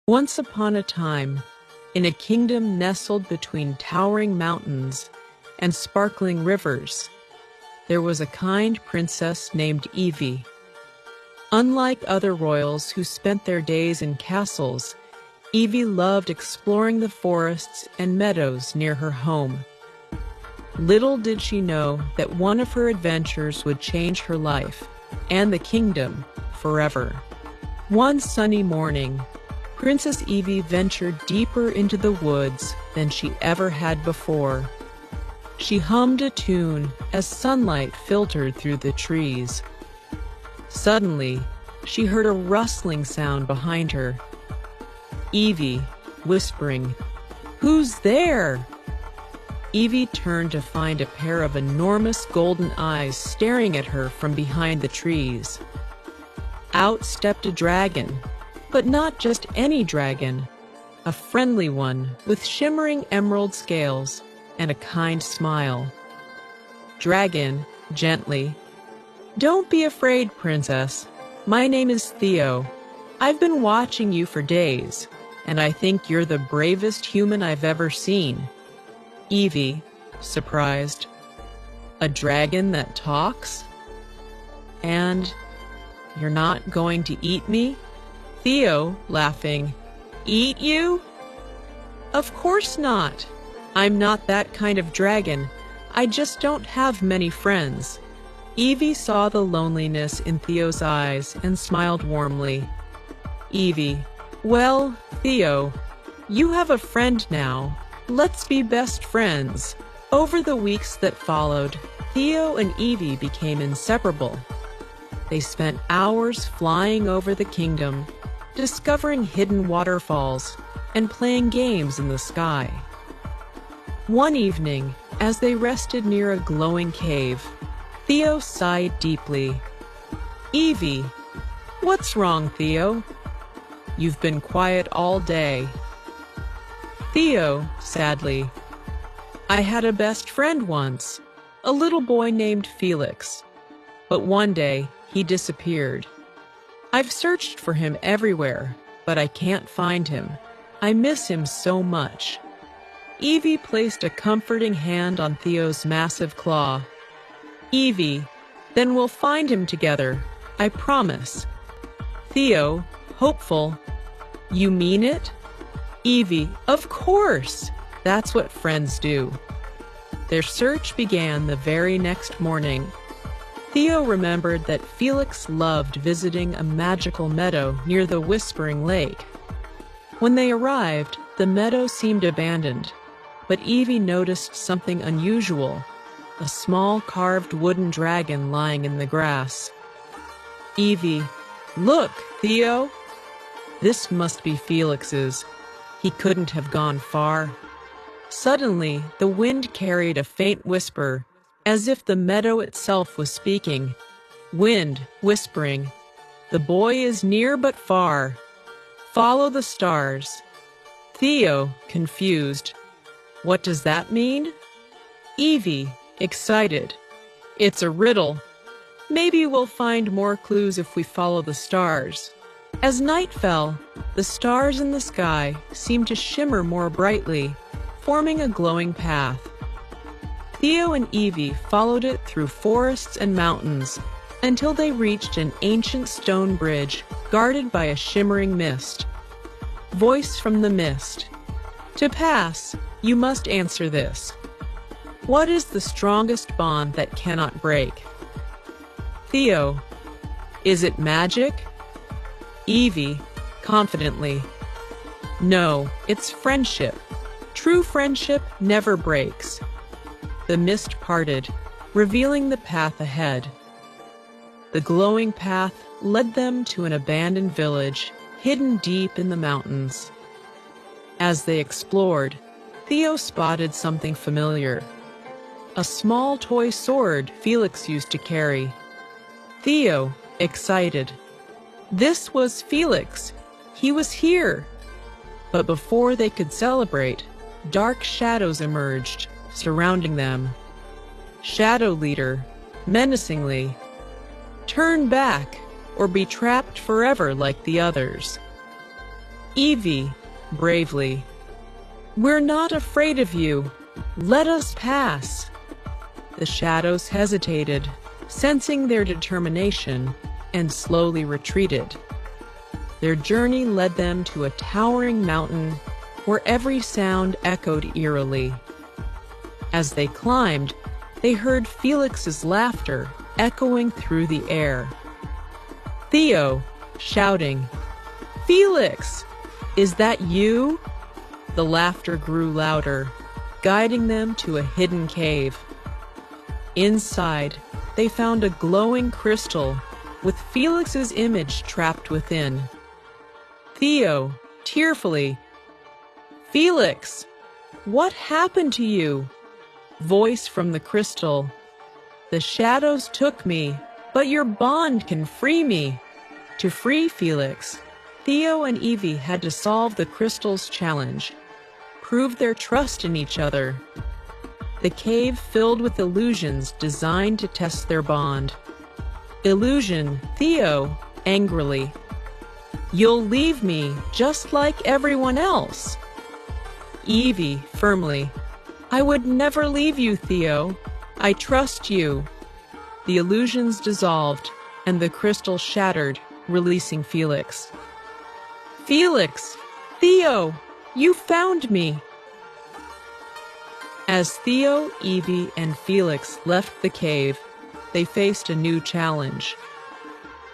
Once upon a time, in a kingdom nestled between towering mountains and sparkling rivers, there was a kind princess named Evie. Unlike other royals who spent their days in castles, Evie loved exploring the forests and meadows near her home. Little did she know that one of her adventures would change her life and the kingdom forever. One sunny morning, Princess Evie ventured deeper into the woods than she ever had before. She hummed a tune as sunlight filtered through the trees. Suddenly, she heard a rustling sound behind her. Evie, whispering, "Who's there?" Evie turned to find a pair of enormous golden eyes staring at her from behind the trees. Out stepped a dragon, but not just any dragon, a friendly one with shimmering emerald scales and a kind smile. Dragon, gently, "Don't be afraid, princess. My name is Theo. I've been watching you for days, and I think you're the bravest human I've ever seen." Evie, surprised. "A dragon that talks? And you're not going to eat me?" Theo, laughing, "Eat you? Of course not. I'm not that kind of dragon. I just don't have many friends." Evie saw the loneliness in Theo's eyes and smiled warmly. Evie, "Well, Theo, you have a friend now. Let's be best friends." Over the weeks that followed, Theo and Evie became inseparable. They spent hours flying over the kingdom, discovering hidden waterfalls, and playing games in the sky. One evening, as they rested near a glowing cave, Theo sighed deeply. "Evie, what's wrong, Theo? You've been quiet all day." Theo, sadly, "I had a best friend once, a little boy named Felix, but one day he disappeared. I've searched for him everywhere, but I can't find him. I miss him so much." Evie placed a comforting hand on Theo's massive claw. "Evie, then we'll find him together, I promise." Theo, hopeful, "You mean it?" Evie, "Of course! That's what friends do." Their search began the very next morning. Theo remembered that Felix loved visiting a magical meadow near the Whispering Lake. When they arrived, the meadow seemed abandoned, but Evie noticed something unusual, a small carved wooden dragon lying in the grass. Evie, "Look, Theo! This must be Felix's. He couldn't have gone far." Suddenly, the wind carried a faint whisper, as if the meadow itself was speaking. Wind, whispering, "The boy is near but far. Follow the stars." Theo, confused, "What does that mean?" Evie, excited, "It's a riddle. Maybe we'll find more clues if we follow the stars." As night fell, the stars in the sky seemed to shimmer more brightly, forming a glowing path. Theo and Evie followed it through forests and mountains until they reached an ancient stone bridge guarded by a shimmering mist. Voice from the mist, "To pass, you must answer this. What is the strongest bond that cannot break?" Theo, "Is it magic?" Evie, confidently, "No, it's friendship. True friendship never breaks." The mist parted, revealing the path ahead. The glowing path led them to an abandoned village hidden deep in the mountains. As they explored, Theo spotted something familiar, a small toy sword Felix used to carry. Theo, excited, "This was Felix! He was here!" But before they could celebrate, dark shadows emerged, surrounding them. Shadow Leader, menacingly, "Turn back, or be trapped forever like the others." Evie, bravely, "We're not afraid of you. Let us pass." The shadows hesitated, sensing their determination, and slowly retreated. Their journey led them to a towering mountain where every sound echoed eerily. As they climbed, they heard Felix's laughter echoing through the air. Theo, shouting, "Felix, is that you?" The laughter grew louder, guiding them to a hidden cave. Inside, they found a glowing crystal with Felix's image trapped within. Theo, tearfully, "Felix, what happened to you?" Voice from the crystal, "The shadows took me, but your bond can free me." To free Felix, Theo and Evie had to solve the crystal's challenge, prove their trust in each other. The cave filled with illusions designed to test their bond. Illusion, Theo, angrily, "You'll leave me just like everyone else." Evie, firmly, "I would never leave you, Theo. I trust you." The illusions dissolved, and the crystal shattered, releasing Felix. "Felix! Theo! You found me!" As Theo, Evie, and Felix left the cave, they faced a new challenge.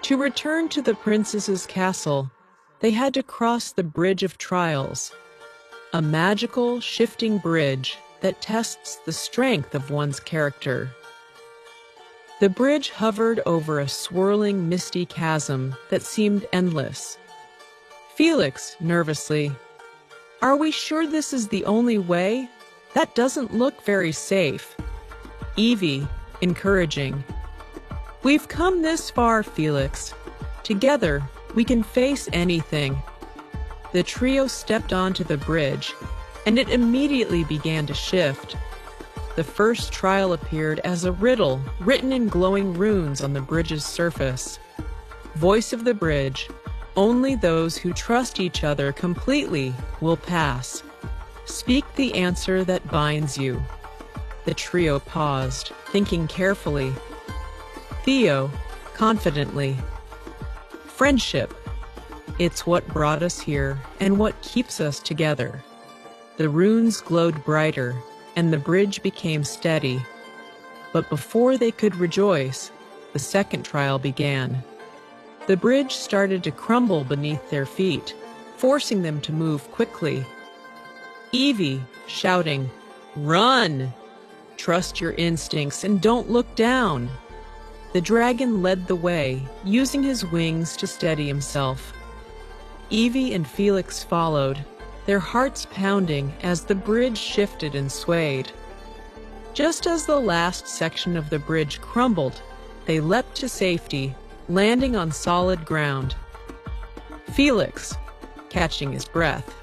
To return to the princess's castle, they had to cross the Bridge of Trials, a magical, shifting bridge that tests the strength of one's character. The bridge hovered over a swirling, misty chasm that seemed endless. Felix, nervously, "Are we sure this is the only way? That doesn't look very safe." Evie, encouraging, "We've come this far, Felix. Together, we can face anything." The trio stepped onto the bridge, and it immediately began to shift. The first trial appeared as a riddle written in glowing runes on the bridge's surface. Voice of the bridge, "Only those who trust each other completely will pass. Speak the answer that binds you." The trio paused, thinking carefully. Theo, confidently, "Friendship. It's what brought us here and what keeps us together." The runes glowed brighter, and the bridge became steady. But before they could rejoice, the second trial began. The bridge started to crumble beneath their feet, forcing them to move quickly. Evie, shouting, "Run! Trust your instincts and don't look down." The dragon led the way, using his wings to steady himself. Evie and Felix followed, their hearts pounding as the bridge shifted and swayed. Just as the last section of the bridge crumbled, they leapt to safety, landing on solid ground. Felix, catching his breath,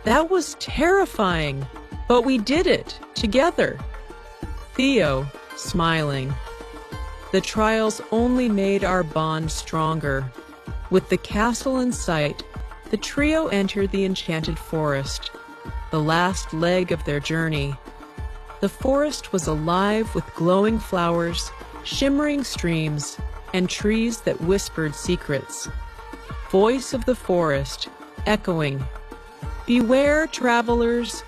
"That was terrifying, but we did it, together." Theo, smiling, "The trials only made our bond stronger." With the castle in sight, the trio entered the enchanted forest, the last leg of their journey. The forest was alive with glowing flowers, shimmering streams, and trees that whispered secrets. Voice of the forest, echoing, "Beware, travelers,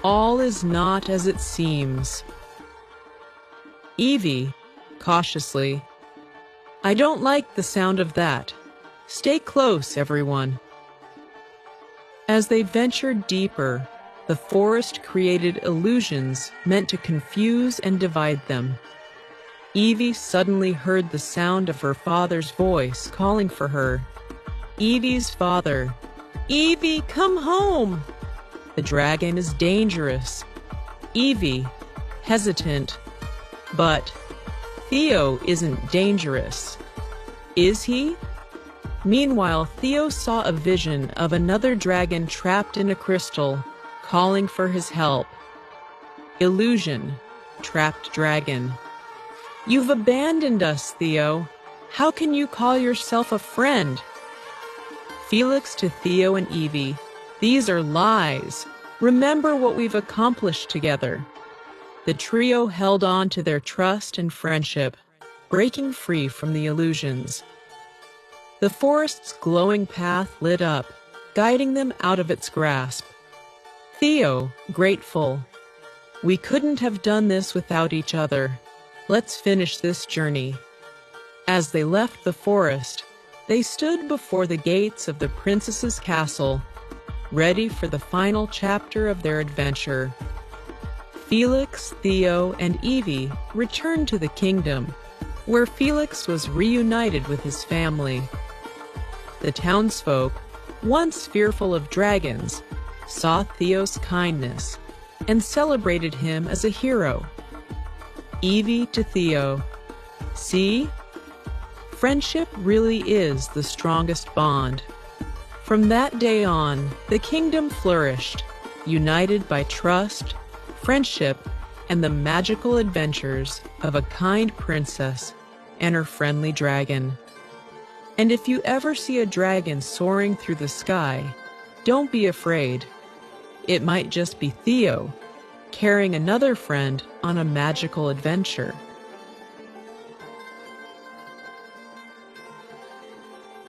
all is not as it seems." Evie, cautiously, "I don't like the sound of that. Stay close, everyone." As they ventured deeper, the forest created illusions meant to confuse and divide them. Evie suddenly heard the sound of her father's voice calling for her. Evie's father, "Evie, come home! The dragon is dangerous." Evie, hesitant, "But Theo isn't dangerous. Is he?" Meanwhile, Theo saw a vision of another dragon trapped in a crystal, calling for his help. Illusion, trapped dragon. "You've abandoned us, Theo. How can you call yourself a friend?" Felix to Theo and Evie, these are lies. Remember what we've accomplished together. The trio held on to their trust and friendship, breaking free from the illusions. The forest's glowing path lit up, guiding them out of its grasp. Theo, grateful. We couldn't have done this without each other. Let's finish this journey. As they left the forest, they stood before the gates of the princess's castle, ready for the final chapter of their adventure. Felix, Theo, and Evie returned to the kingdom, where Felix was reunited with his family. The townsfolk, once fearful of dragons, saw Theo's kindness and celebrated him as a hero. Evie to Theo, see? Friendship really is the strongest bond. From that day on, the kingdom flourished, united by trust, friendship, and the magical adventures of a kind princess and her friendly dragon. And if you ever see a dragon soaring through the sky, don't be afraid. It might just be Theo, carrying another friend on a magical adventure.